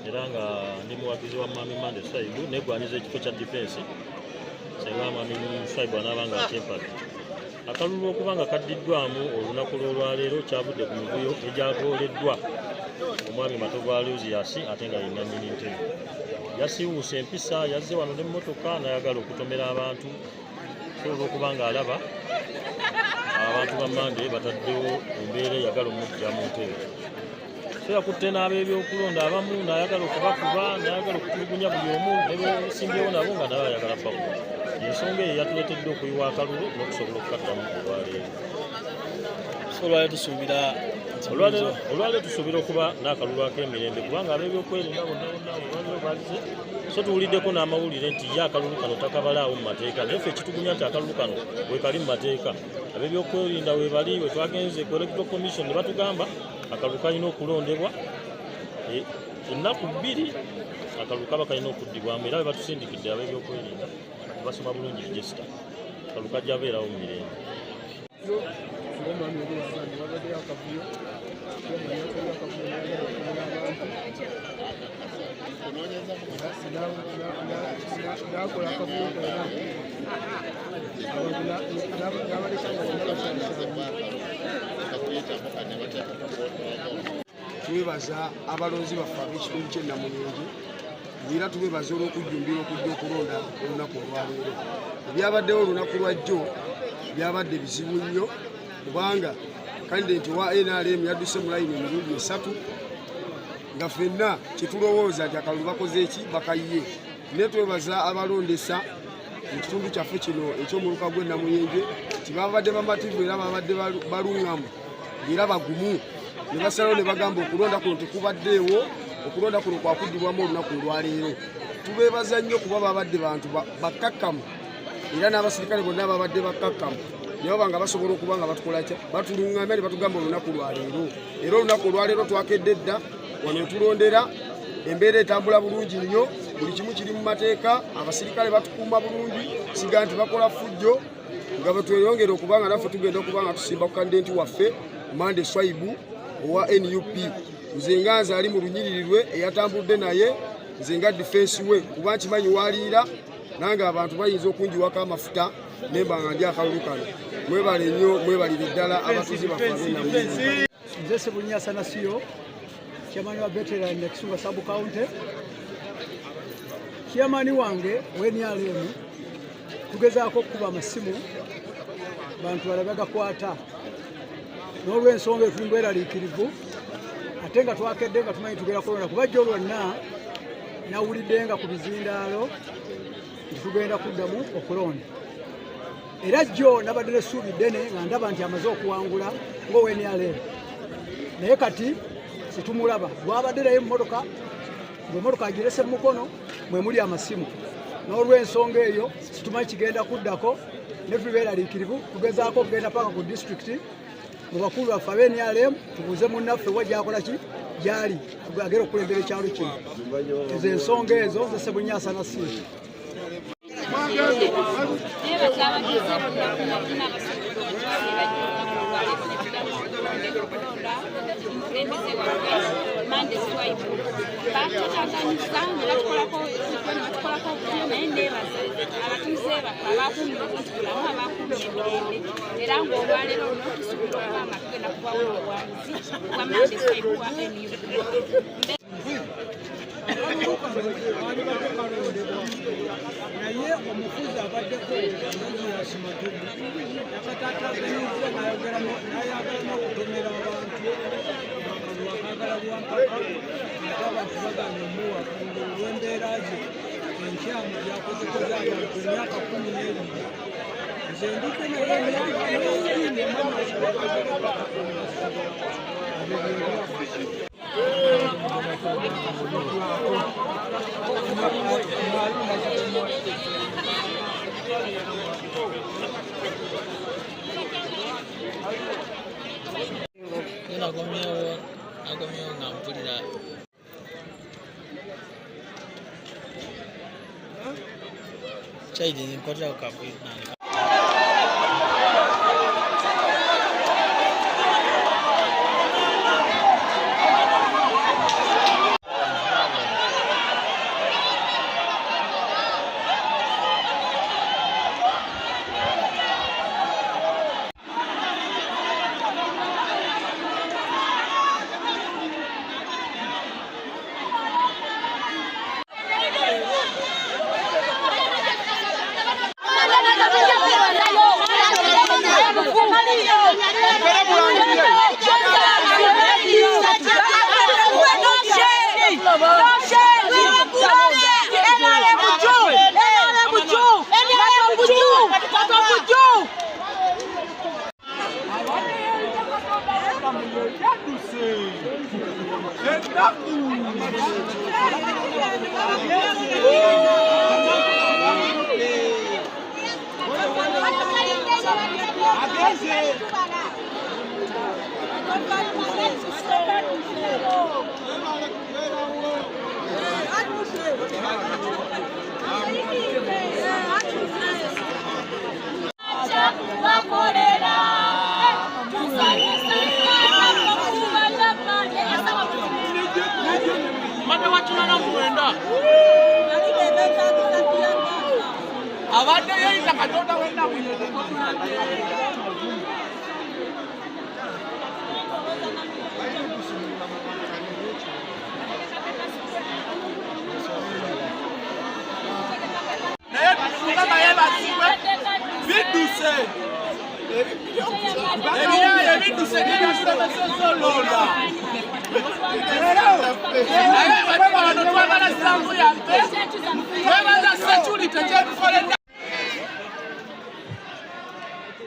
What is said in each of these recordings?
era nga ndi muwagizi wa Mami Mande Swaibu negwanyiza ekifo kya defense senga Mami Swaibu anaabanga akyempaka. Akalulu okuba nga kaddiddwamu olunaku lw'olwaleero kyavudde ku mivuyo egyagooleddwa omwami Matovu Aloysius ate nga yenna nnyini ntebe. Yasiiwuusa empisa yazze wano n'emmotoka n'ayagala okutomera abantu sobola okuba ng'alaba abantu ba Mande bataddewo embeera eyagala omujja mu ntebe. So yakutte n'ab'ebyokulonda abamu n'ayagala okubakuba n'ayagala okutulugunya buli omu ne beesimbyewo nabo nga naye ayagala bakuba. Ensonga eyo yatuleetedde okuyiwa akalulu n'okusobola okukaddamu olwaleero. Olwaleero tusuubira okuba n'akalulu ak'emirembe kubanga ab'ebyokwerinda bonna olwaleero baalize. So tuwuliddeko n'amawulire nti ye akalulu kano takabalaawo mu mateeka naye ffe ekitugunya nti akalulu kano bwe kali mu mateeka. Ab'ebyokwerinda we bali we twagenze ku Electoral Commission ne batugamba akalulu kalina okulondebwa ennaku 2 akalulu kaba kalina okuddibwamu era we batusindikidde ab'ebyokwerinda basoma bulungi register akalulu kajja abeerawo mu mirembe. Twebaza abalonzi baffe ab'ekitundu ky'e Namuyenje era tubebaza olw'okujjumbira okujja okulonda olunaku olwaleero. Ebyabaddewo olunaku lwa jjo byabadde bizibu nnyo kubanga kandidenti wa NRM yadduse mu layini emirundi 3 nga ffenna kyetulowooza nti akalulu bakoze eki bakayiye. Naye twebaza abalondesa mu kitundu kyaffe kino eky'omuluka gw'e Namuyenje nti babadde bamativu era babadde baluŋŋamu era bagumu ne basalawo ne bagamba okulonda kuno tekubaddeewo, okulonda kuno kwakuddibwamu olunaku olwaleero. Tubeebaza nnyo kuba babadde bantu bakkakkamu era n'abasirikale bonna babadde bakkakkamu naye banga basobola okuba nga batukola kya batuluŋŋamya ne batugamba olunaku lwaleero. Era olunaku olwaleero twakedde dda wano tulondera embeera etambula bulungi nnyo, buli kimu kiri mu mateeka, abasirikale batukuuma bulungi, siga nti bakola fujjo nga bwetweyongera okuba nga naffe tugenda okuba nga tusimba ku kandidenti waffe Mande Swaibu owa NUP. Nze nga nze ali mu lunyiririrwe eyatambudde naye nze nga defense we kuba nkimanyi waliira nange abantu bayinza okunjiwako amafuta nemba nga ndi akalulu kano. Mwebale nnyo, mwebalire ddala abatuuze baffe ab'e Nze Sebunyasa Nasiyo, chairman wa veteran ya Kisunga Sub County. Chairman wange NRM tugezaako okukuba amasimu bantu balabe gakwata n'olw'ensonga etuli bweraliikirivu ate nga twakedde nga tumanyi tugera kulonda kuba jjo lwonna nawulidde nga ku bizindaalo tugenda kuddamu okulonda. Era jjo nabadde n'essuubi ddene nga ndaba nti amaze okuwangula ng'ONRM. Naye kati situmulaba lwabadde naye emmotoka ng'emmotoka agirese mu mukono mwe muli amasimu. N'olw'ensonga eyo situmanyi kigenda kuddako ne tuli beeraliikirivu tugezaako okugenda paka ku disitulikiti mu bakulu baffe ab'NRM tubuuze munnaffe wa gy'akola ki gy'ali agera okulembera ekyalo kino. Ezo ensonga ezo nze Sebunyasa Nasiyo. Mande Swaibu batutaganisa nga tukolako naye ndeebaza abatuuze baffe abakuumye obutulamu abakuumye emirembe era ng'olwaleero luno tusobola okuba nga tugenda kubawo obuwanguzi bwa Mande Swaibu wa NUP. Naye omufuzi abaddeko Aloysius Matovu yakataataaganyizza n'ayagala n'okutomera abantu akalulu akaagala bwampaka ate abantu bagana omuwa olw'embeera ze enkyamu gyakozekoza abantu emyaka 12. Nze ndiko naye emyaka mingi nemama agomyewo nga mpulira kyaidi nkwatiraku kabu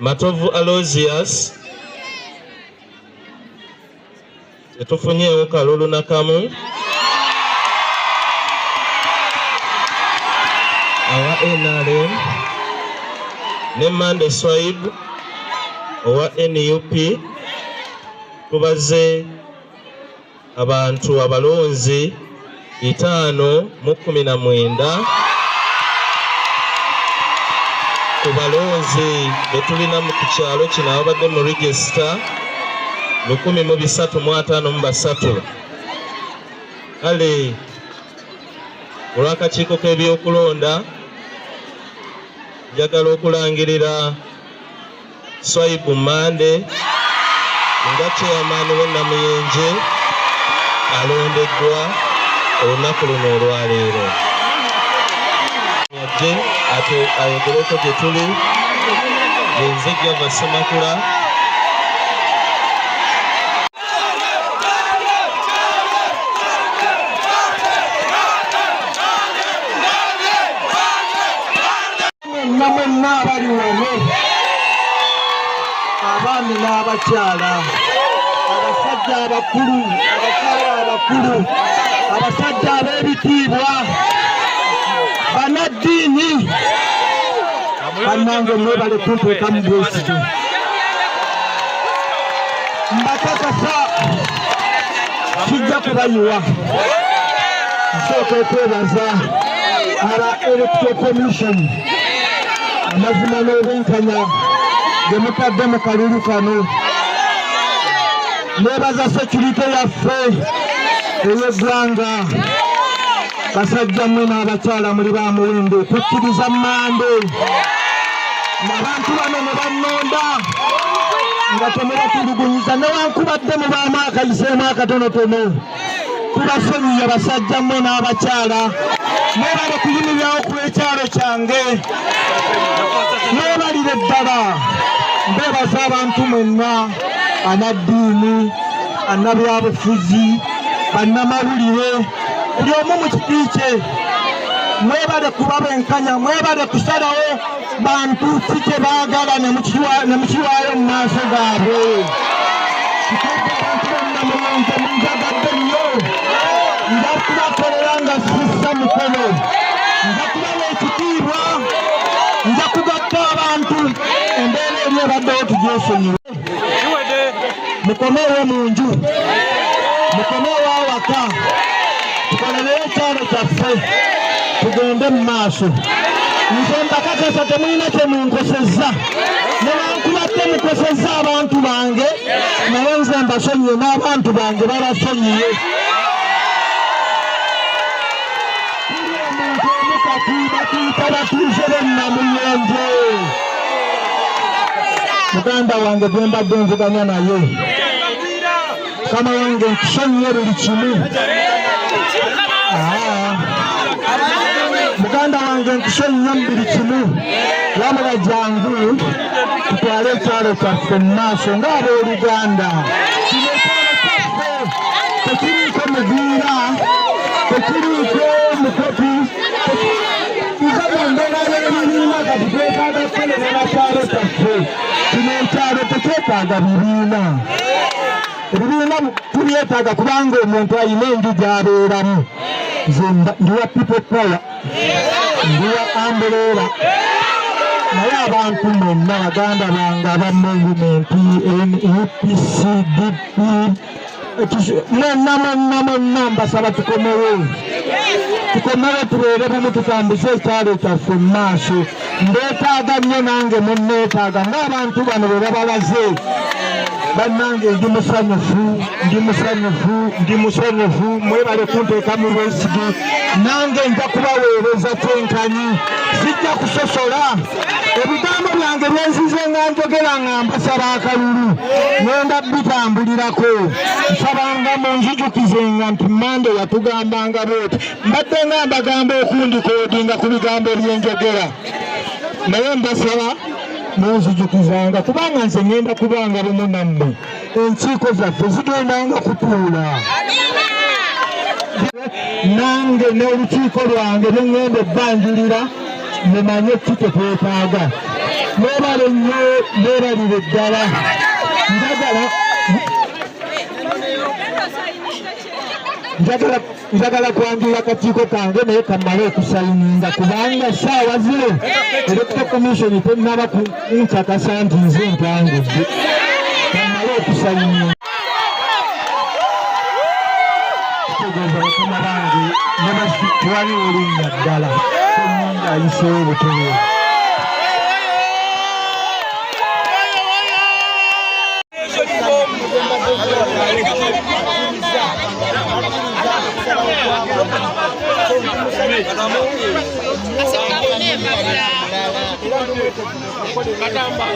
Matovu Aloysius tetufunyeewo kalulu nakamu. Awa NRM ne Mande Swaib owa NUP tubaze abantu abalonzi 519 ku balonzi betulina mu kyalo kino abadde mu register 1353. Kale olw'akakiiko k'ebyokulonda njagala okulangirira Swaib Mande nga chairman w'Namuyenje alondeddwa olunaku luno olwaleero. Ate ayogereko gye tuli yenze Java Semakula namwenna abali wano, abaami n'abakyala, abasajja abakulu, abakyala abakulu, abasajja ab'ebitiibwa, bannaddiini, bannange mwebale kunteeka mu bwesigu. Mbakakasa kijja kubayiwa. Nsooka okwebaza aba Electoral Commission amazima n'obwenkanya ge mutadde mu kalulu kano. Nebaza security yaffe ey'eggwanga, basajja mmwe n'abakyala muli ba muwendo tukkiriza Mande n'abantu bano ne bannonda nga temubatulugunyiza newankubadde mubaamu akayiseemu akatonotono. Tubasonyiye basajja mmwe n'abakyala, mwebale kuyimirirawo ku ekyalo kyange, mwebalire ddala. Mbebaza abantu mwenna, banaddiini, bannabyabufuzi, bannamawulire, buli omu mu kiti kye. Mwebale kuba benkanya, mwebale kusalawo bantu ki kye baagala ne mukiwaayo mu maaso gaabwe. Kituufu abantu bonna Muyenje munjagadde nnyo, nja kubakolera nga sissa mukono, nja kubawa ekitiibwa, nja kugatta abantu. Embeera eri ebaddewo tugyesonyiwe. Mukomeewo mu nju, mukomeewo awaka, tukolereyo ekyalo kyaffe, tugende mu maaso. Nze mbakakasa temulina kye munkosezza, newankubadde mukosezza abantu bange, naye nze mbasonyiye n'abantu bange babasonyiye. Tuli omuntu omu kati batuyita batuuze b'Namuyenje. Muganda wange gwe mbadde nvuganya naye, Mukama wange nkusonyiye buli kimu. Muganda wange nkusonyiye mu buli kimu. Wabula jangu tutwale ekyalo kyaffe mu maaso ng'abooluganda. Kino ekyalo kyaffe tekiriiko muviira, bannaffe ne bannakyalo kyaffe kino ekyalo tekyetaaga bibiina ebibiina tubyetaaga kubanga omuntu alina enju gy'abeeramu nze ndiwa people power ndiwa ambuleera naye abantu mwenna baganda bange aba movement NUPC DP mwenna mbasaba tukomewo tubeere bumu tutambuze ekyalo kyaffe mu maaso ndeetaaga nnyo nange munneetaaga ng'abantu bano bwe babalaze bannange ndi musanyufu mwebale kunteeka mu bwesigi nange nja kubaweereza kyenkanyi sijja kusosola ebigambo byange byenzize nga njogera nga mbasaba akalulu ngenda bitambulirako nsabanga munzijukizenga nti Mande yatugambanga booti mbadde nga mbagamba okundikoodinga ku bigambo byenjogera naye mbasaba munzijukizanga kubanga nze ngenda kubanga bumu nammwe enkiiko zaffe zigendanga kutuula nange n'olukiiko lwange lwengenda ebbanjulira mumanye kitetwetaaga mwebale nnyo mwebalire ddala njagala kwanjula akakiiko kange naye kamale okusayininga kubanga saawa zino electoral commission tennaba kunkakasa nti nze mpangudde kamale okusayininga kitegeeza bakama bange tewaliwo linnya ddala tenyinga ayiseewo butono Katamba.